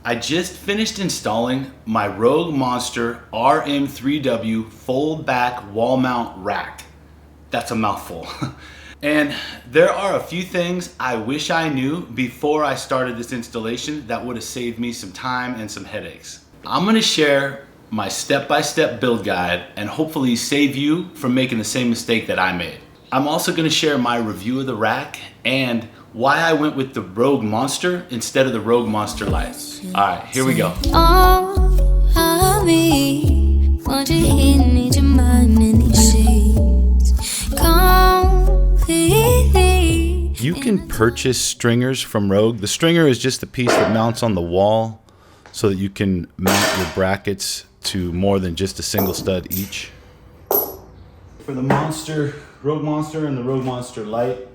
I just finished installing my Rogue Monster RM-3W fold back wall mount rack. That's a mouthful. And there are a few things I wish I knew before I started this installation that would have saved me some time and some headaches. I'm gonna share my step-by-step build guide and hopefully save you from making the same mistake that I made. I'm also gonna share my review of the rack and why I went with the Rogue Monster instead of the Rogue Monster Lite. All right, here we go. You can purchase stringers from Rogue. The stringer is just the piece that mounts on the wall so that you can mount your brackets to more than just a single stud each. For the Rogue Monster and the Rogue Monster Lite,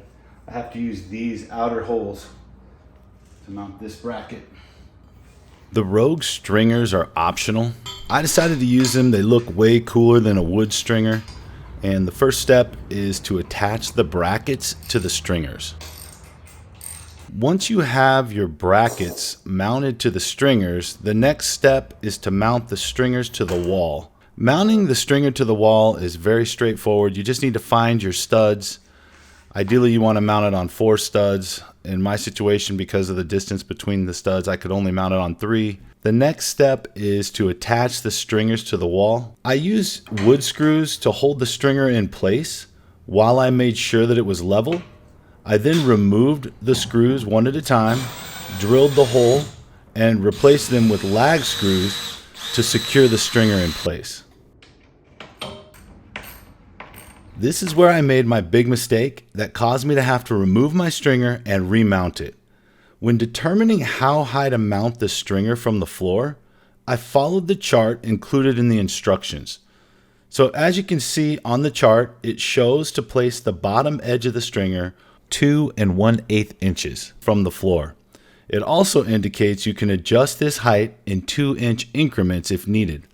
I have to use these outer holes to mount this bracket. The Rogue stringers are optional. I decided to use them. They look way cooler than a wood stringer. And the first step is to attach the brackets to the stringers. Once you have your brackets mounted to the stringers, the next step is to mount the stringers to the wall. Mounting the stringer to the wall is very straightforward. You just need to find your studs. Ideally, you want to mount it on 4 studs. In my situation, because of the distance between the studs, I could only mount it on 3. The next step is to attach the stringers to the wall. I used wood screws to hold the stringer in place while I made sure that it was level. I then removed the screws one at a time, drilled the hole, and replaced them with lag screws to secure the stringer in place. This is where I made my big mistake that caused me to have to remove my stringer and remount it. When determining how high to mount the stringer from the floor, I followed the chart included in the instructions. So as you can see on the chart, it shows to place the bottom edge of the stringer 2 1/8 inches from the floor. It also indicates you can adjust this height in 2-inch increments if needed.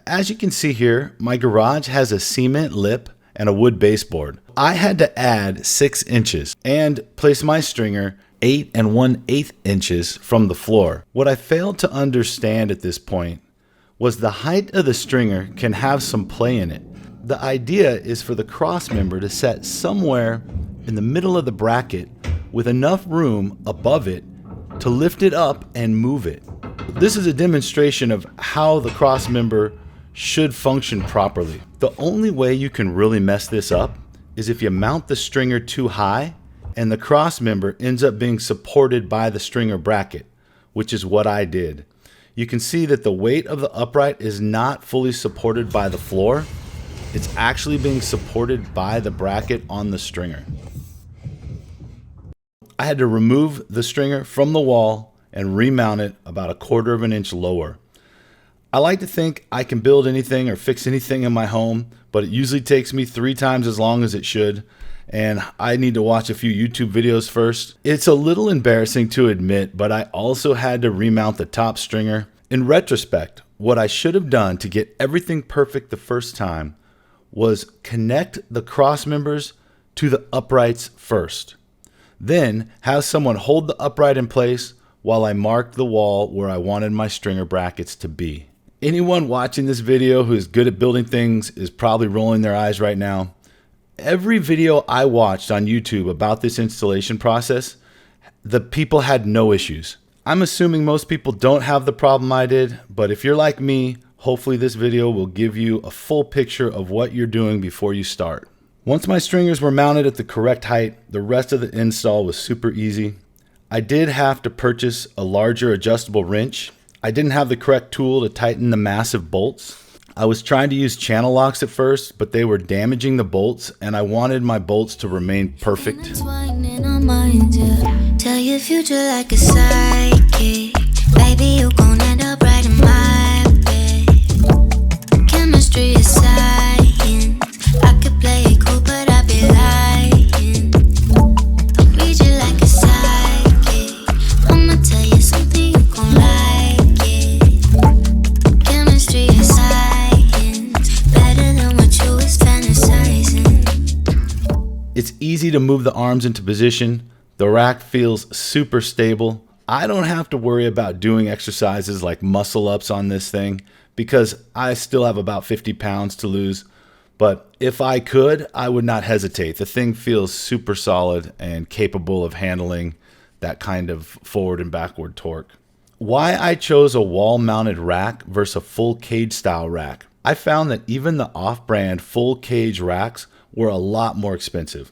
As you can see here, my garage has a cement lip and a wood baseboard. I had to add 6 inches and place my stringer 8 1/8 inches from the floor. What I failed to understand at this point was the height of the stringer can have some play in it. The idea is for the cross member to set somewhere in the middle of the bracket with enough room above it to lift it up and move it. This is a demonstration of how the cross member should function properly. The only way you can really mess this up is if you mount the stringer too high and the cross member ends up being supported by the stringer bracket, which is what I did. You can see that the weight of the upright is not fully supported by the floor. It's actually being supported by the bracket on the stringer. I had to remove the stringer from the wall and remount it about 1/4 inch lower. I like to think I can build anything or fix anything in my home, but it usually takes me 3 times as long as it should, and I need to watch a few YouTube videos first. It's a little embarrassing to admit, but I also had to remount the top stringer. In retrospect, what I should have done to get everything perfect the first time was connect the cross members to the uprights first. Then have someone hold the upright in place while I marked the wall where I wanted my stringer brackets to be. Anyone watching this video who is good at building things is probably rolling their eyes right now. Every video I watched on YouTube about this installation process, the people had no issues. I'm assuming most people don't have the problem I did, but if you're like me, hopefully this video will give you a full picture of what you're doing before you start. Once my stringers were mounted at the correct height, the rest of the install was super easy. I did have to purchase a larger adjustable wrench. I didn't have the correct tool to tighten the massive bolts. I was trying to use channel locks at first, but they were damaging the bolts and I wanted my bolts to remain perfect. Tell your future like a psychic. Baby, you gon' end up right in my bed. Chemistry is science. I could play it cool, but I'd be lying. I'll read you like a psychic. I'ma tell you something you gon' like it. Chemistry is science. Better than what you was fantasizing. It's easy to move the arms into position. The rack feels super stable. I don't have to worry about doing exercises like muscle ups on this thing because I still have about 50 pounds to lose. But if I could, I would not hesitate. The thing feels super solid and capable of handling that kind of forward and backward torque. Why I chose a wall-mounted rack versus a full cage style rack. I found that even the off-brand full cage racks were a lot more expensive.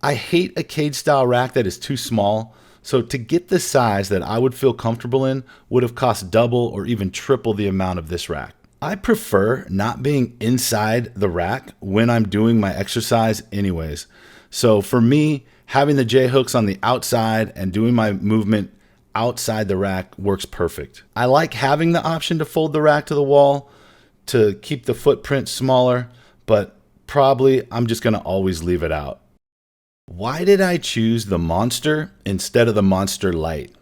I hate a cage style rack that is too small, so to get the size that I would feel comfortable in would have cost double or even triple the amount of this rack. I prefer not being inside the rack when I'm doing my exercise anyways. So for me, having the J-hooks on the outside and doing my movement outside the rack works perfect. I like having the option to fold the rack to the wall to keep the footprint smaller, but probably I'm just gonna always leave it out. Why did I choose the Monster instead of the Monster Lite?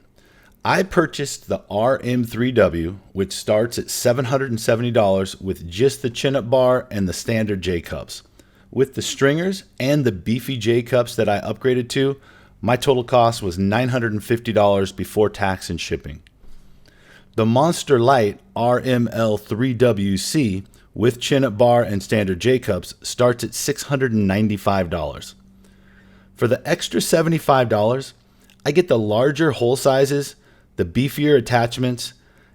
I purchased the RM-3W, which starts at $770 with just the chin-up bar and the standard J-cups. With the stringers and the beefy J-cups that I upgraded to, my total cost was $950 before tax and shipping. The Monster Lite RML-3WC with chin-up bar and standard J-cups starts at $695. For the extra $75, I get the larger hole sizes, the beefier attachments,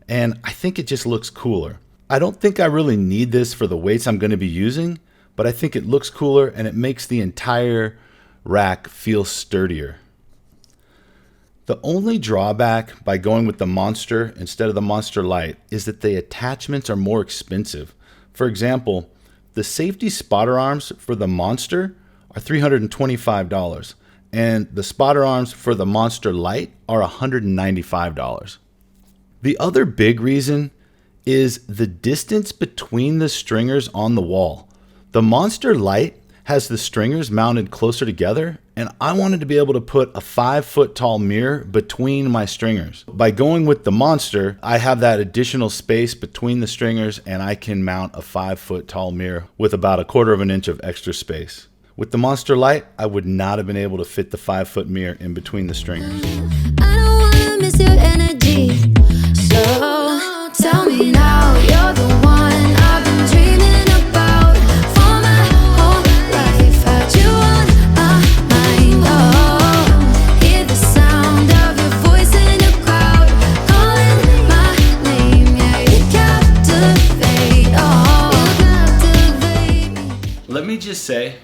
and I think it just looks cooler. I don't think I really need this for the weights I'm going to be using, but I think it looks cooler and it makes the entire rack feel sturdier. The only drawback by going with the Monster instead of the Monster Lite is that the attachments are more expensive. For example, the safety spotter arms for the Monster are $325, and the spotter arms for the Monster Lite are $195. The other big reason is the distance between the stringers on the wall. The Monster Lite has the stringers mounted closer together, and I wanted to be able to put a 5-foot tall mirror between my stringers. By going with the Monster, I have that additional space between the stringers and I can mount a 5-foot tall mirror with about 1/4 of an inch of extra space. With the Monster Lite, I would not have been able to fit the 5-foot mirror in between the stringers. I don't wanna miss your energy, so tell me now, you're the one I've been dreaming about for my whole life. Had you on my mind, oh, hear the sound of your voice in the crowd, calling my name, yeah, you captivate, oh, you captivate me. Let me just say,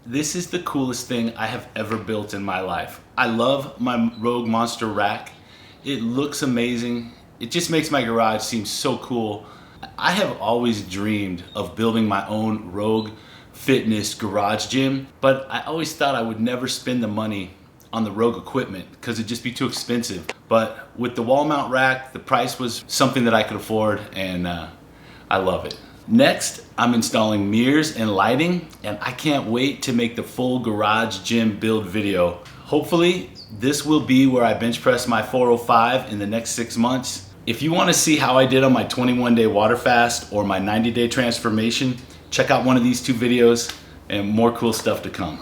this is the coolest thing I have ever built in my life. I love my Rogue Monster rack. It looks amazing. It just makes my garage seem so cool. I have always dreamed of building my own Rogue fitness garage gym, but I always thought I would never spend the money on the Rogue equipment because it'd just be too expensive. But with the wall mount rack, the price was something that I could afford, and I love it. Next, I'm installing mirrors and lighting, and I can't wait to make the full garage gym build video. Hopefully, this will be where I bench press my 405 in the next 6 months. If you want to see how I did on my 21-day water fast or my 90-day transformation, check out one of these 2 videos and more cool stuff to come.